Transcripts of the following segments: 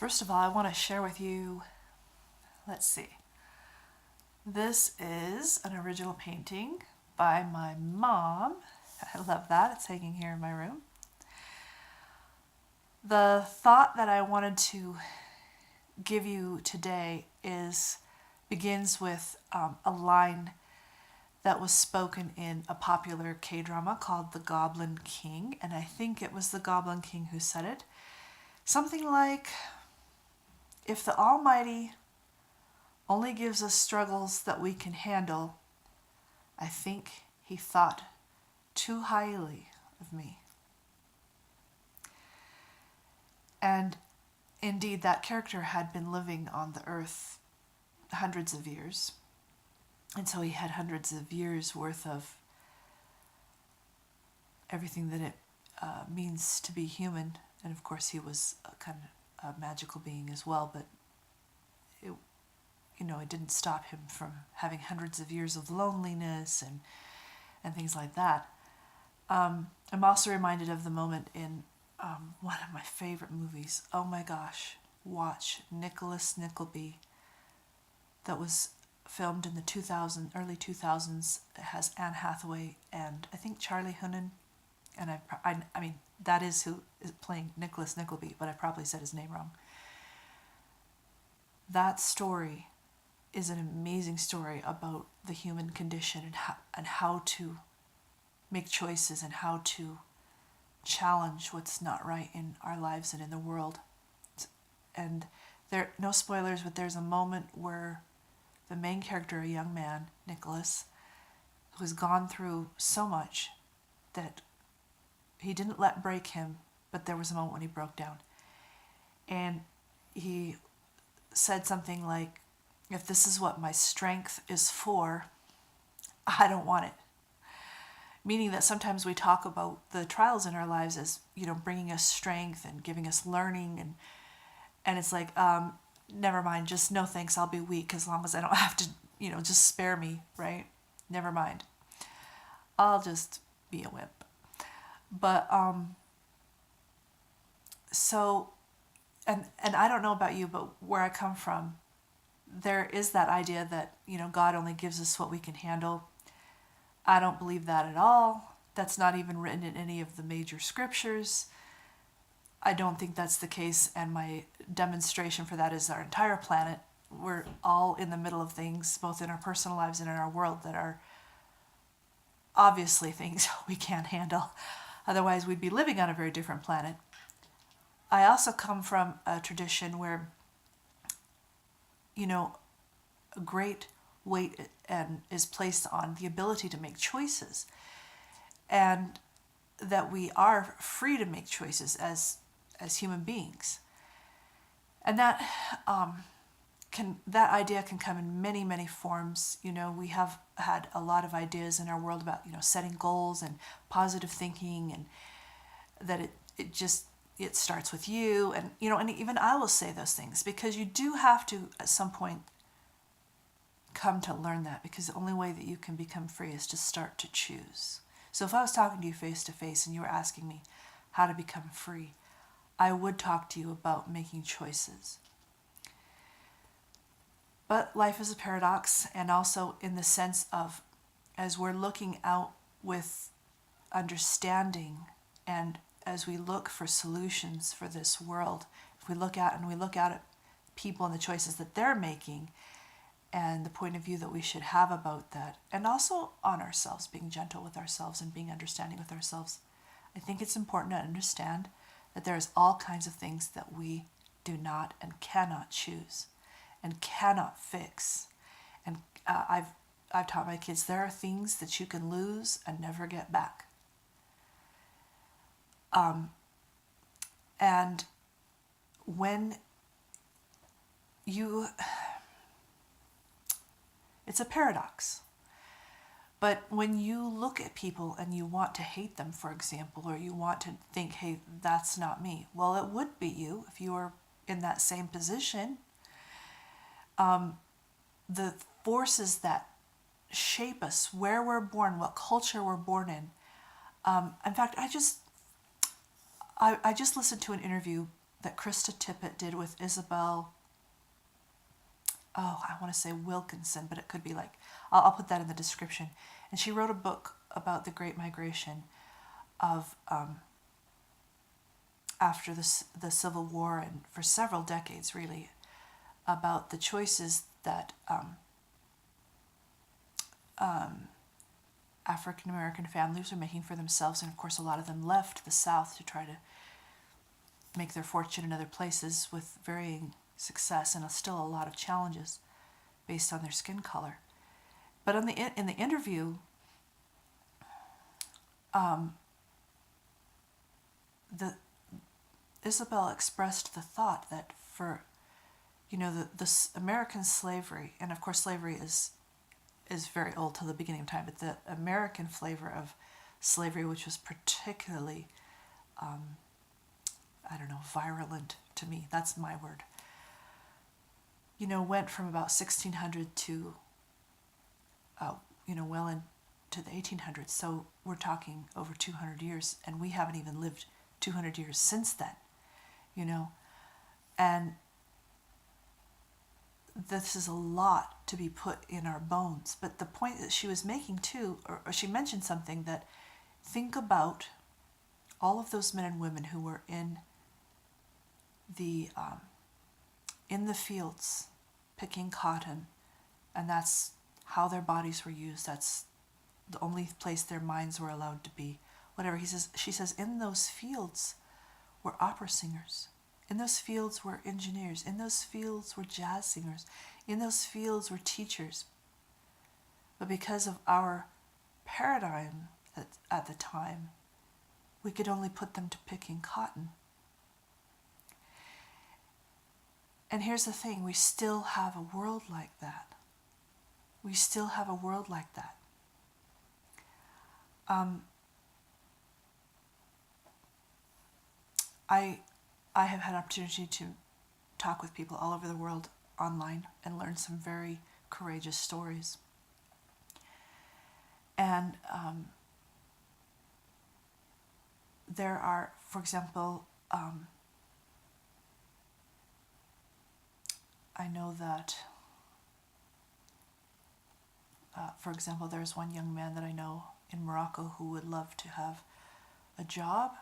First of all, I want to share with you, let's see. This is an original painting by my mom. I love that. It's hanging here in my room. The thought that I wanted to give you today begins with a line that was spoken in a popular K-drama called The Goblin King, and I think it was the Goblin King who said it. Something like, if the Almighty only gives us struggles that we can handle, I think he thought too highly of me. And indeed, that character had been living on the earth hundreds of years. And so he had hundreds of years worth of everything that it means to be human. And of course, he was a kind of a magical being as well, but it didn't stop him from having hundreds of years of loneliness and things like that. I'm also reminded of the moment in one of my favorite movies. Oh my gosh, watch Nickleby, that was filmed in the early 2000s. It has Anne Hathaway and I think Charlie Hunnam, and I mean that is who is playing Nickleby, but I probably said his name wrong. That story is an amazing story about the human condition and how to make choices and how to challenge what's not right in our lives and in the world. And no spoilers, but there's a moment where the main character, a young man, Nicholas, who has gone through so much that he didn't let break him, but there was a moment when he broke down. And he said something like, if this is what my strength is for, I don't want it. Meaning that sometimes we talk about the trials in our lives as, bringing us strength and giving us learning. And it's like, never mind, just no thanks, I'll be weak as long as I don't have to, just spare me, right? Never mind. I'll just be a wimp. But, so, and I don't know about you, but where I come from, there is that idea that, God only gives us what we can handle. I don't believe that at all. That's not even written in any of the major scriptures. I don't think that's the case, and my demonstration for that is our entire planet. We're all in the middle of things, both in our personal lives and in our world, that are obviously things we can't handle. Otherwise, we'd be living on a very different planet. I also come from a tradition where, a great weight is placed on the ability to make choices, and that we are free to make choices as human beings. And that idea can come in many, many forms. We have had a lot of ideas in our world about, setting goals and positive thinking, and that it starts with you. And, and even I will say those things because you do have to, at some point, come to learn that, because the only way that you can become free is to start to choose. So if I was talking to you face to face and you were asking me how to become free, I would talk to you about making choices. But life is a paradox, and also in the sense of, as we're looking out with understanding, and as we look for solutions for this world, if we look out at people and the choices that they're making, and the point of view that we should have about that, and also on ourselves, being gentle with ourselves and being understanding with ourselves, I think it's important to understand that there's all kinds of things that we do not and cannot choose and cannot fix. And I've taught my kids there are things that you can lose and never get back. And when it's a paradox. But when you look at people and you want to hate them, for example, or you want to think, hey, that's not me. Well, it would be you if you were in that same position. The forces that shape us, where we're born, what culture we're born in. In fact, I just listened to an interview that Krista Tippett did with Isabel, I want to say Wilkinson, but it could be like, I'll put that in the description. And she wrote a book about the Great Migration of after the Civil War, and for several decades really, about the choices that African American families were making for themselves, and of course a lot of them left the South to try to make their fortune in other places with varying success and still a lot of challenges based on their skin color. But in the interview, Isabel expressed the thought that for, the American slavery, and of course slavery is very old, till the beginning of time, but the American flavor of slavery, which was particularly, virulent to me, that's my word, went from about 1600 to, well into the 1800s. So we're talking over 200 years, and we haven't even lived 200 years since then, and this is a lot to be put in our bones. But the point that she was making too, or she mentioned something, that think about all of those men and women who were in the fields picking cotton, and that's how their bodies were used. That's the only place their minds were allowed to be. Whatever she says, in those fields were opera singers. In those fields were engineers. In those fields were jazz singers. In those fields were teachers. But because of our paradigm at the time, we could only put them to picking cotton. And here's the thing, we still have a world like that. We still have a world like that. I have had opportunity to talk with people all over the world online and learn some very courageous stories. And there are, for example, I know that, for example, there's one young man that I know in Morocco who would love to have a job,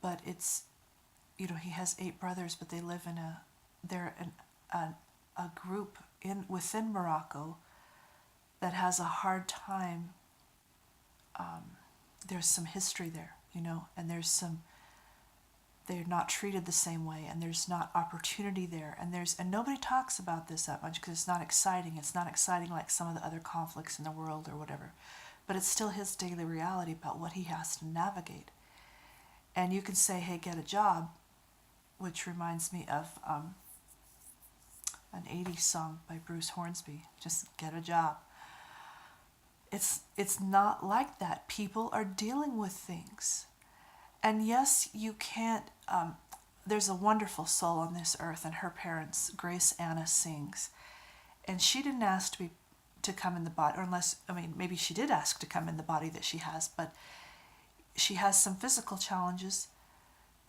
but it's, he has 8 brothers, but they live in a group within Morocco that has a hard time. There's some history there, and they're not treated the same way, and there's not opportunity there, and nobody talks about this that much because it's not exciting. It's not exciting like some of the other conflicts in the world or whatever, but it's still his daily reality about what he has to navigate. And you can say, hey, get a job, which reminds me of an 80s song by Bruce Hornsby, just get a job. It's not like that. People are dealing with things. And yes, you can't, there's a wonderful soul on this earth, and her parents, Grace Anna, sings. And she didn't ask to come in the body, or unless, maybe she did ask to come in the body that she has, but she has some physical challenges,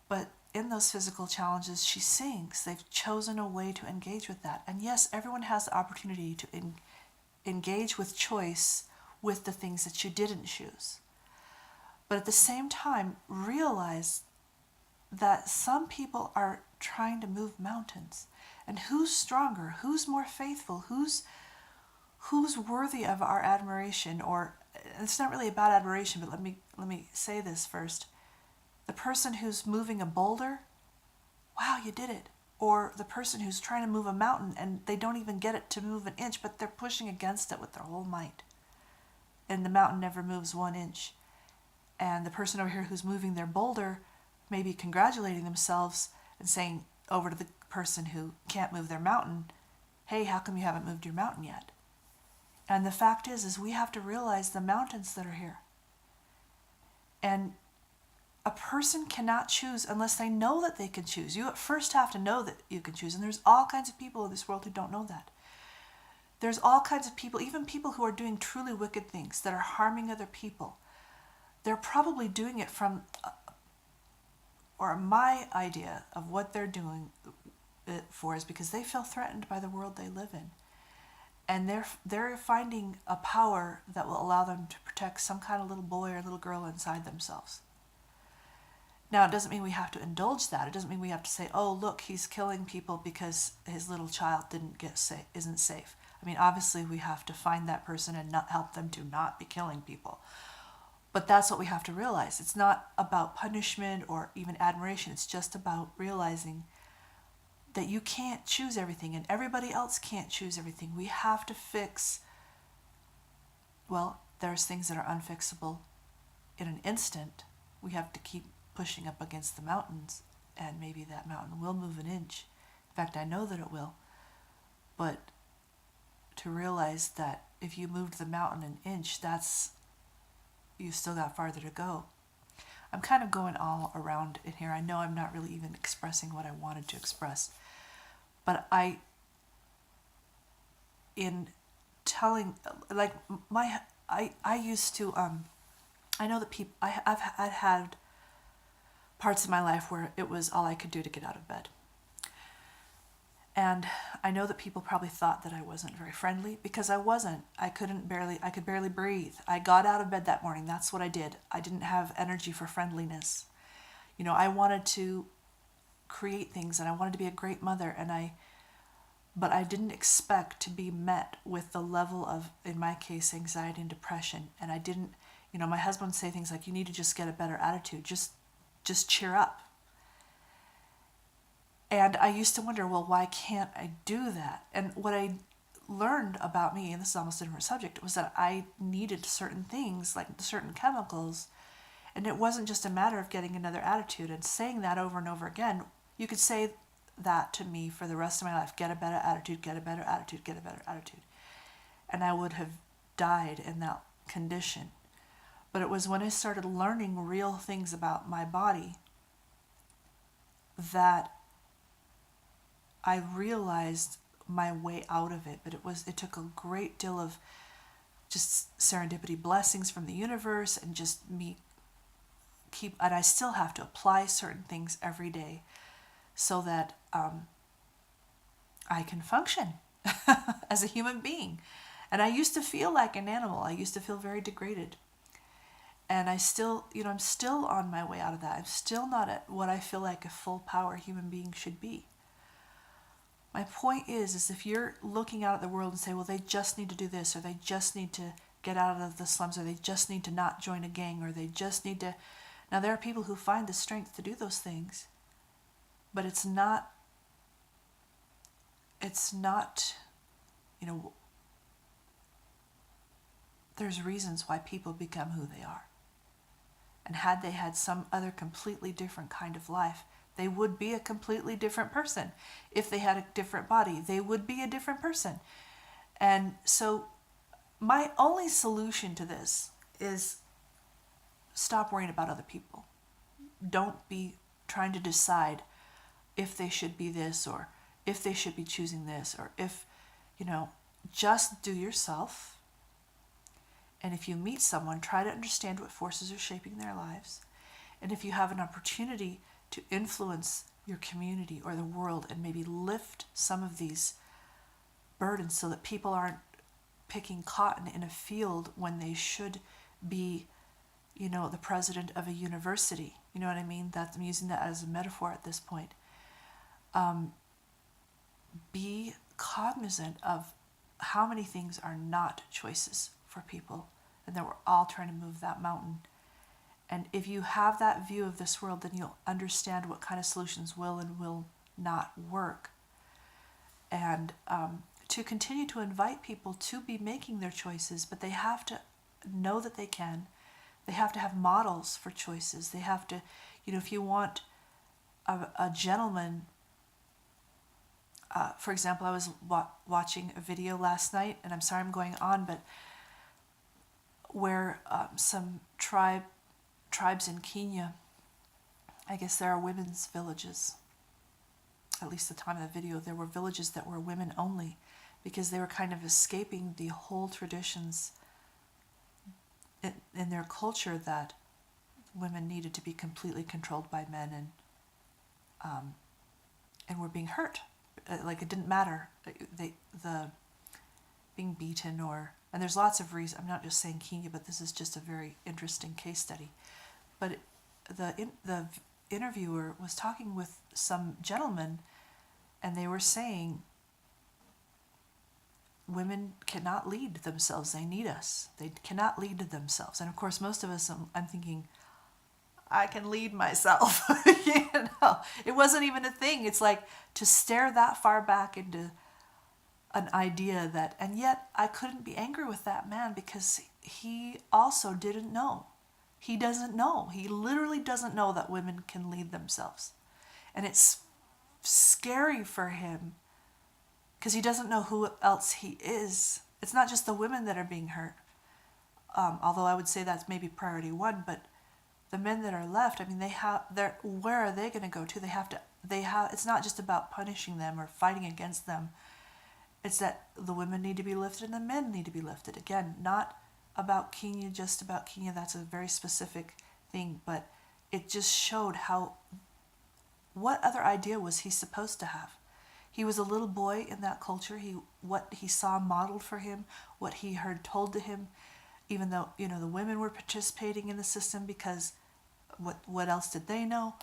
but in those physical challenges, she sings. They've chosen a way to engage with that. And yes, everyone has the opportunity to engage with choice with the things that you didn't choose. But at the same time, realize that some people are trying to move mountains. And who's stronger? Who's more faithful? Who's worthy of our admiration? Or it's not really about admiration, but let me say this first. The person who's moving a boulder, wow, you did it. Or the person who's trying to move a mountain and they don't even get it to move an inch, but they're pushing against it with their whole might. And the mountain never moves 1 inch. And the person over here who's moving their boulder may be congratulating themselves and saying over to the person who can't move their mountain, hey, how come you haven't moved your mountain yet? And the fact is we have to realize the mountains that are here. And a person cannot choose unless they know that they can choose. You at first have to know that you can choose. And there's all kinds of people in this world who don't know that. There's all kinds of people, even people who are doing truly wicked things that are harming other people. They're probably doing it from or my idea of what they're doing it for is because they feel threatened by the world they live in. And they're finding a power that will allow them to protect some kind of little boy or little girl inside themselves. Now, it doesn't mean we have to indulge that. It doesn't mean we have to say, oh, look, he's killing people because his little child isn't safe. I mean, obviously, we have to find that person and not help them to not be killing people. But that's what we have to realize. It's not about punishment or even admiration. It's just about realizing that you can't choose everything and everybody else can't choose everything. We have to fix, well, there's things that are unfixable in an instant. We have to keep pushing up against the mountains, and maybe that mountain will move an inch. In fact, I know that it will. But to realize that if you moved the mountain an inch, you've still got farther to go. I'm kind of going all around in here. I know I'm not really even expressing what I wanted to express. But I used to, I know that people, I've had parts of my life where it was all I could do to get out of bed. And I know that people probably thought that I wasn't very friendly, because I wasn't. I could barely breathe. I got out of bed that morning. That's what I did. I didn't have energy for friendliness. I wanted to create things and I wanted to be a great mother, but I didn't expect to be met with the level of, in my case, anxiety and depression. And I didn't, my husband would say things like, you need to just get a better attitude. Just cheer up. And I used to wonder, well, why can't I do that? And what I learned about me, and this is almost a different subject, was that I needed certain things, like certain chemicals. And it wasn't just a matter of getting another attitude and saying that over and over again. You could say that to me for the rest of my life. Get a better attitude, get a better attitude, get a better attitude. And I would have died in that condition. But it was when I started learning real things about my body that I realized my way out of it. But it took a great deal of just serendipity, blessings from the universe, and just me and I still have to apply certain things every day so that I can function as a human being. And I used to feel like an animal. I used to feel very degraded. And I'm still on my way out of that. I'm still not at what I feel like a full power human being should be. My point is if you're looking out at the world and say, well, they just need to do this, or they just need to get out of the slums, or they just need to not join a gang, or they just need to... Now, there are people who find the strength to do those things, but it's not, there's reasons why people become who they are. And had they had some other completely different kind of life, they would be a completely different person. If they had a different body, they would be a different person. And so my only solution to this is stop worrying about other people. Don't be trying to decide if they should be this, or if they should be choosing this, or if, just do yourself. And if you meet someone, try to understand what forces are shaping their lives. And if you have an opportunity to influence your community or the world and maybe lift some of these burdens so that people aren't picking cotton in a field when they should be, the president of a university. You know what I mean? I'm using that as a metaphor at this point. Be cognizant of how many things are not choices for people, and that we're all trying to move that mountain. And if you have that view of this world, then you'll understand what kind of solutions will and will not work. And to continue to invite people to be making their choices, but they have to know that they can. They have to have models for choices. They have to, if you want a gentleman, for example, I was watching a video last night, and I'm sorry I'm going on, but where some tribes in Kenya, I guess there are women's villages. At least at the time of the video, there were villages that were women only, because they were kind of escaping the whole traditions in their culture that women needed to be completely controlled by men, and and were being hurt. Like it didn't matter. The being beaten and there's lots of reasons. I'm not just saying Kenya, but this is just a very interesting case study. But the interviewer was talking with some gentlemen, and they were saying women cannot lead themselves. They need us. They cannot lead themselves. And of course, most of us, I'm thinking, I can lead myself. It wasn't even a thing. It's like to stare that far back into an idea that, and yet I couldn't be angry with that man because he also didn't know. He doesn't know. He literally doesn't know that women can lead themselves. And it's scary for him because he doesn't know who else he is. It's not just the women that are being hurt. Although I would say that's maybe priority one, but the men that are left, I mean, where are they going to go to? It's not just about punishing them or fighting against them. It's that the women need to be lifted and the men need to be lifted. Again, not about Kenya, just about Kenya. That's a very specific thing, but it just showed what other idea was he supposed to have? He was a little boy in that culture. What he saw modeled for him, what he heard told to him, even though, the women were participating in the system because what else did they know?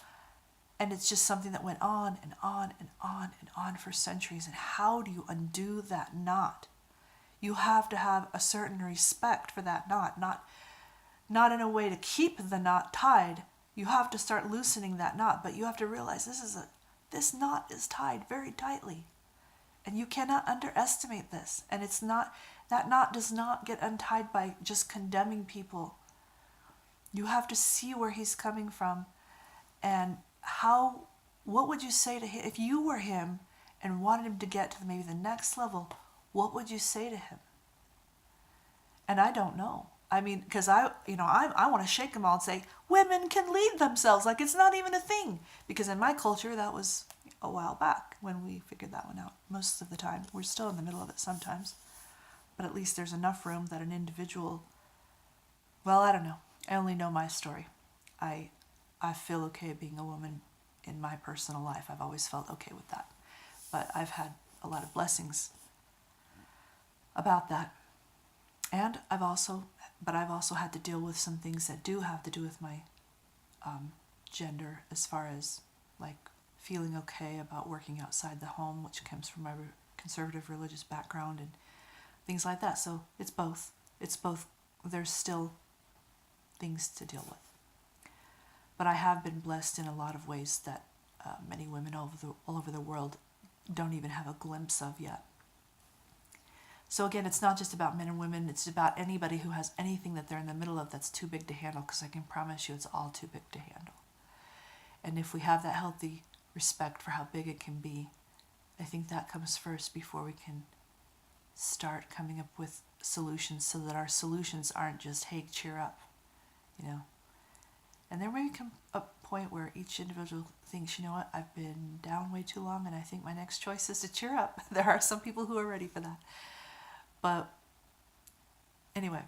And it's just something that went on and on and on and on for centuries. And how do you undo that knot? You have to have a certain respect for that knot, not in a way to keep the knot tied. You have to start loosening that knot, but you have to realize this knot is tied very tightly. And you cannot underestimate this. And that knot does not get untied by just condemning people. You have to see where he's coming from and what would you say to him if you were him and wanted him to get to maybe the next level? What would you say to him? And I don't know. I mean, because I want to shake them all and say, women can lead themselves like it's not even a thing. Because in my culture, that was a while back when we figured that one out. Most of the time, we're still in the middle of it sometimes. But at least there's enough room that an individual, well, I don't know. I only know my story. I feel okay being a woman in my personal life. I've always felt okay with that. But I've had a lot of blessings about that. And I've also had to deal with some things that do have to do with my gender, as far as like feeling okay about working outside the home, which comes from my conservative religious background and things like that. So it's both. There's still things to deal with. But I have been blessed in a lot of ways that many women all over the world don't even have a glimpse of yet. So again, it's not just about men and women, it's about anybody who has anything that they're in the middle of that's too big to handle, because I can promise you it's all too big to handle. And if we have that healthy respect for how big it can be, I think that comes first before we can start coming up with solutions, so that our solutions aren't just, hey, cheer up, And there may come a point where each individual thinks, you know what, I've been down way too long and I think my next choice is to cheer up. There are some people who are ready for that. But anyway,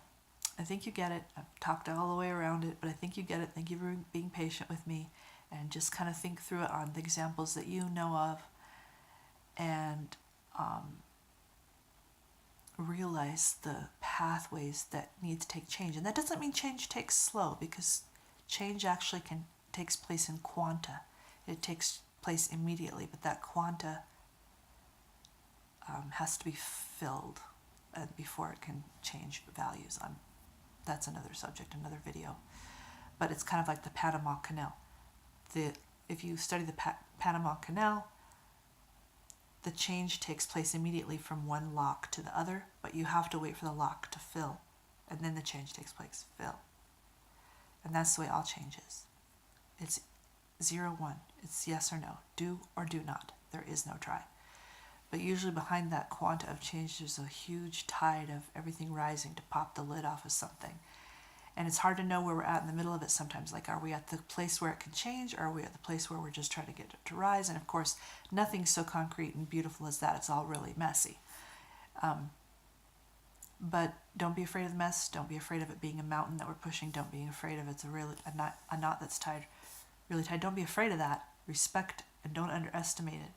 I think you get it. I've talked all the way around it, but I think you get it. Thank you for being patient with me, and just kind of think through it on the examples that you know of, and realize the pathways that need to take change. And that doesn't mean change takes slow, because change actually takes place in quanta. It takes place immediately, but that quanta has to be filled before it can change values. That's another subject, another video. But it's kind of like the Panama Canal. If you study the Panama Canal, the change takes place immediately from one lock to the other, but you have to wait for the lock to fill, and then the change takes place. Fill. And that's the way all change is. It's 0-1. It's yes or no. Do or do not. There is no try. But usually behind that quanta of change, there's a huge tide of everything rising to pop the lid off of something. And it's hard to know where we're at in the middle of it sometimes. Like, are we at the place where it can change, or are we at the place where we're just trying to get it to rise? And of course, nothing's so concrete and beautiful as that. It's all really messy. But don't be afraid of the mess. Don't be afraid of it being a mountain that we're pushing. Don't be afraid of it's a knot that's tied, really tight. Don't be afraid of that. Respect and don't underestimate it.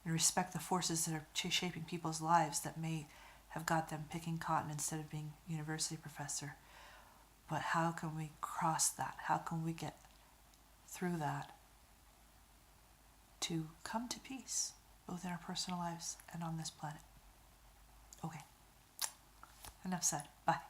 And respect the forces that are shaping people's lives that may have got them picking cotton instead of being a university professor. But how can we cross that? How can we get through that to come to peace, both in our personal lives and on this planet? Okay. Enough said. Bye.